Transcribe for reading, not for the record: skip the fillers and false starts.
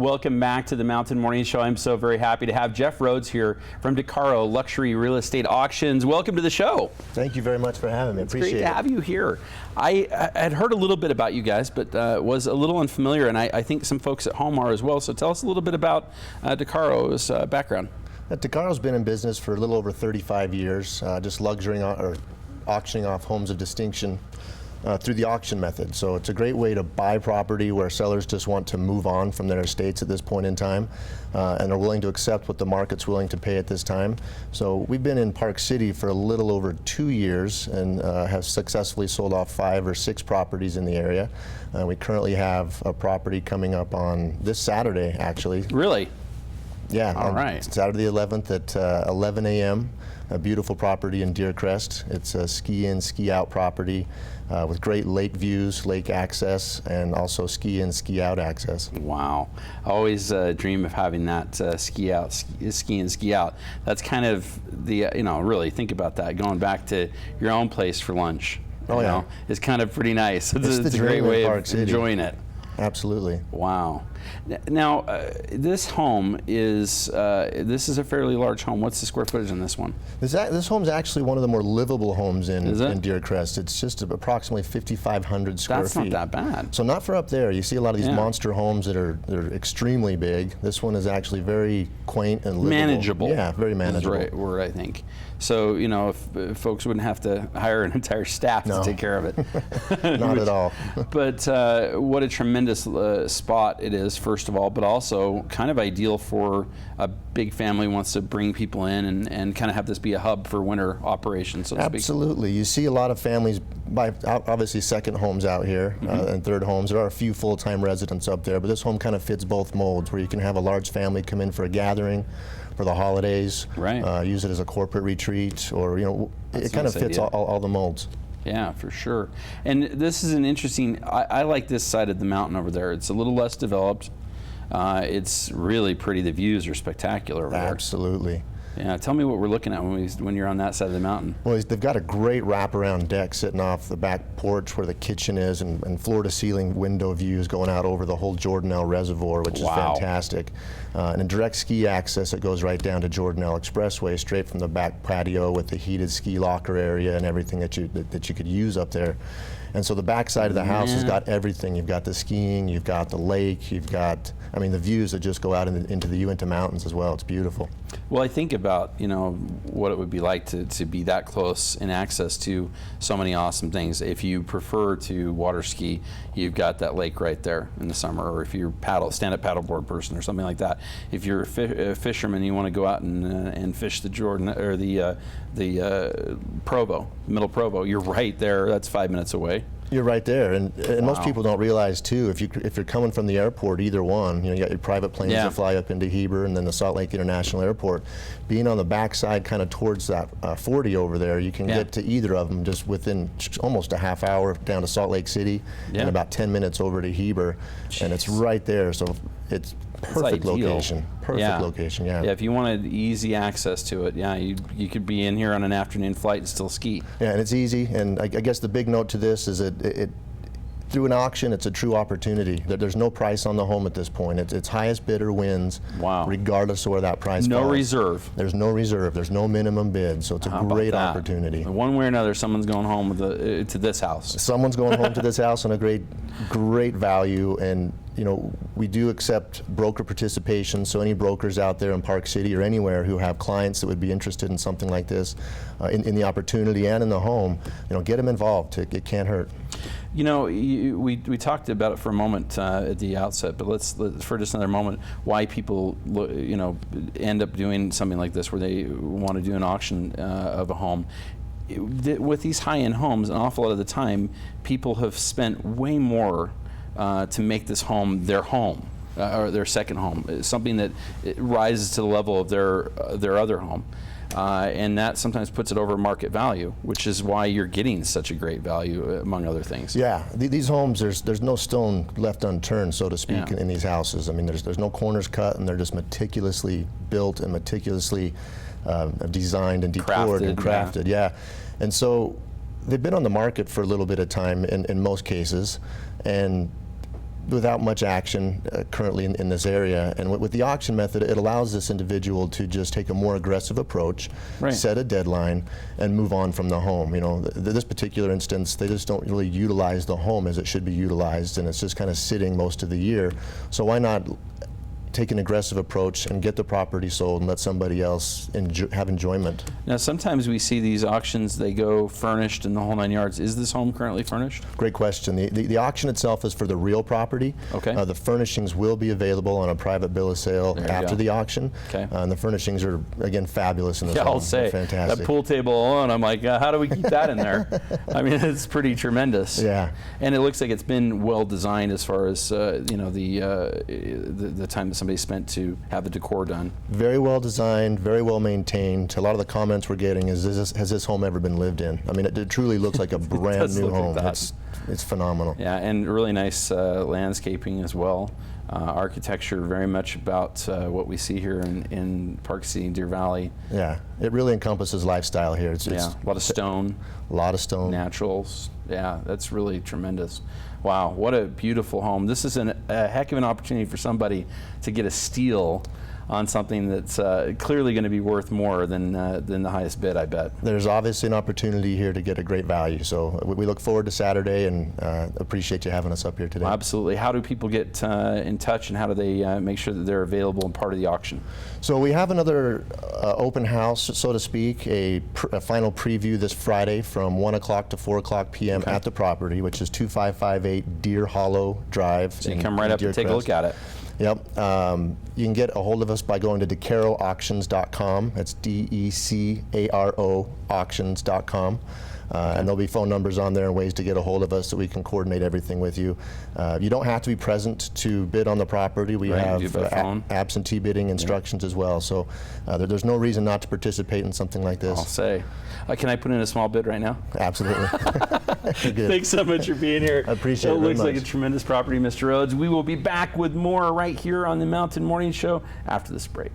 Welcome back to the Mountain Morning Show. I'm so very happy to have Jeff Rhodes here from DeCaro Luxury Real Estate Auctions. Welcome to the show. Thank you very much for having me. Appreciate it. It's great to have you here. I had heard a little bit about you guys, but was a little unfamiliar, and I think some folks at home are as well. So tell us a little bit about DeCaro's background. DeCaro's been in business for a little over 35 years, just luxurying or auctioning off homes of distinction through the auction method. So it's a great way to buy property where sellers just want to move on from their estates at this point in time and are willing to accept what the market's willing to pay at this time. So we've been in Park City for a little over 2 years and have successfully sold off 5 or 6 properties in the area. We currently have a property coming up on this Saturday, actually. Really? Yeah, all right. Saturday the 11th at 11 a.m. A beautiful property in Deer Crest. It's a ski-in, ski-out property with great lake views, lake access, and also ski-in, ski-out access. Wow. I always dream of having that ski-out, ski-in, ski-out. That's kind of the, really think about that, going back to your own place for lunch. Yeah. It's kind of pretty nice. It's a great way of enjoying it. Absolutely. Wow. Now, this home is this is a fairly large home. What's the square footage on this one? This home's actually one of the more livable homes in Deer Crest. It's just approximately 5,500 square feet. That's not that bad. So not for up there. You see a lot of these monster homes that are extremely big. This one is actually very quaint and livable. Manageable. Yeah, very manageable. That's the right word, I think. So, if folks wouldn't have to hire an entire staff to take care of it. Not at all. But what a tremendous spot it is, first of all, but also kind of ideal for a big family who wants to bring people in and kind of have this be a hub for winter operations, so to speak. Absolutely. You see a lot of families buy obviously second homes out here and third homes. There are a few full-time residents up there, but this home kind of fits both molds, where you can have a large family come in for a gathering for the holidays, right. Use it as a corporate retreat, or it kind of fits all the molds. Yeah, for sure. And this is an interesting, I like this side of the mountain over there. It's a little less developed. It's really pretty. The views are spectacular over there. Absolutely. Yeah, tell me what we're looking at when you're on that side of the mountain. Well, they've got a great wraparound deck sitting off the back porch where the kitchen is, and floor-to-ceiling window views going out over the whole Jordanelle Reservoir, which is fantastic. And a direct ski access that goes right down to Jordanelle Expressway, straight from the back patio with the heated ski locker area and everything that you could use up there. And so the back side of the house has got everything. You've got the skiing, you've got the lake, you've got, the views that just go out into the Uinta Mountains as well. It's beautiful. Well, I think about, what it would be like to be that close in access to so many awesome things. If you prefer to water ski, you've got that lake right there in the summer, or if you're stand-up paddleboard person or something like that. If you're a fisherman, you want to go out and fish the Jordan or the Provo, Middle Provo. You're right there. That's 5 minutes away. You're right there, and most people don't realize too. If you're coming from the airport, either one, you got your private planes that fly up into Heber, and then the Salt Lake International Airport. Being on the backside, kind of towards that 40 over there, you can get to either of them just within almost a half hour down to Salt Lake City, and about 10 minutes over to Heber, and it's right there. So it's perfect location. Perfect location. Yeah. Yeah. If you wanted easy access to it, you could be in here on an afternoon flight and still ski. Yeah, and it's easy. And I guess the big note to this is that through an auction, it's a true opportunity. There's no price on the home at this point. It's highest bidder wins, regardless of where that price No falls. reserve. There's no reserve. There's no minimum bid. So it's a great opportunity. One way or another, someone's going home to this house. Someone's going home to this house on a great value. And we do accept broker participation, so any brokers out there in Park City or anywhere who have clients that would be interested in something like this, in the opportunity and in the home, get them involved. It can't hurt. We talked about it for a moment at the outset, but let's for just another moment, why people end up doing something like this, where they want to do an auction of a home. With these high-end homes, an awful lot of the time, people have spent way more to make this home their home, or their second home, something that rises to the level of their other home. And that sometimes puts it over market value, which is why you're getting such a great value, among other things. Yeah, these homes, there's no stone left unturned, so to speak, in these houses. There's no corners cut, and they're just meticulously built and meticulously designed and decored and crafted. Yeah. And so they've been on the market for a little bit of time in most cases, and without much action currently in this area. And with the auction method, it allows this individual to just take a more aggressive approach, Right. set a deadline, and move on from the home. You know, this particular instance, they just don't really utilize the home as it should be utilized, and it's just kind of sitting most of the year. So why not take an aggressive approach and get the property sold and let somebody else have enjoyment? Now, sometimes we see these auctions, they go furnished in the whole 9 yards. Is this home currently furnished? Great question. The auction itself is for the real property. Okay. The furnishings will be available on a private bill of sale There you after go. the auction. Okay. And the furnishings are, again, fabulous in this Yeah, home. I'll say, They're fantastic. that pool table alone, I'm like, how do we keep that in there? I mean, it's pretty tremendous. Yeah. And it looks like it's been well designed as far as, you know, the time that somebody spent to have the decor done. Very well designed, very well maintained. A lot of the comments we're getting is, has this home ever been lived in? I mean, it truly looks like a brand does new look like home. that. It's phenomenal. Yeah, and really nice landscaping as well. Architecture, very much about what we see here in Park City and Deer Valley. Yeah, it really encompasses lifestyle here. It's Yeah, a lot of stone, a lot of stone. naturals. Yeah, that's really tremendous. Wow, what a beautiful home. This is a heck of an opportunity for somebody to get a steal on something that's clearly going to be worth more than the highest bid, I bet. There's obviously an opportunity here to get a great value. So we look forward to Saturday and appreciate you having us up here today. Well, absolutely. How do people get in touch, and how do they make sure that they're available and part of the auction? So we have another open house, so to speak, a final preview this Friday from 1 o'clock to 4 o'clock p.m. Okay. at the property, which is 2558 Deer Hollow Drive. So you come right up and take a look at it. Yep. You can get a hold of us by going to DeCaroAuctions.com. That's DECARO auctions.com. And there'll be phone numbers on there and ways to get a hold of us so we can coordinate everything with you. You don't have to be present to bid on the property. We Right, have do it by phone. absentee bidding instructions as well. So there's no reason not to participate in something like this. I'll say. Can I put in a small bid right now? Absolutely. You're good. Thanks so much for being here. I appreciate it It very looks like a much. tremendous property, Mr. Rhodes. We will be back with more right here on the Mountain Morning Show after this break.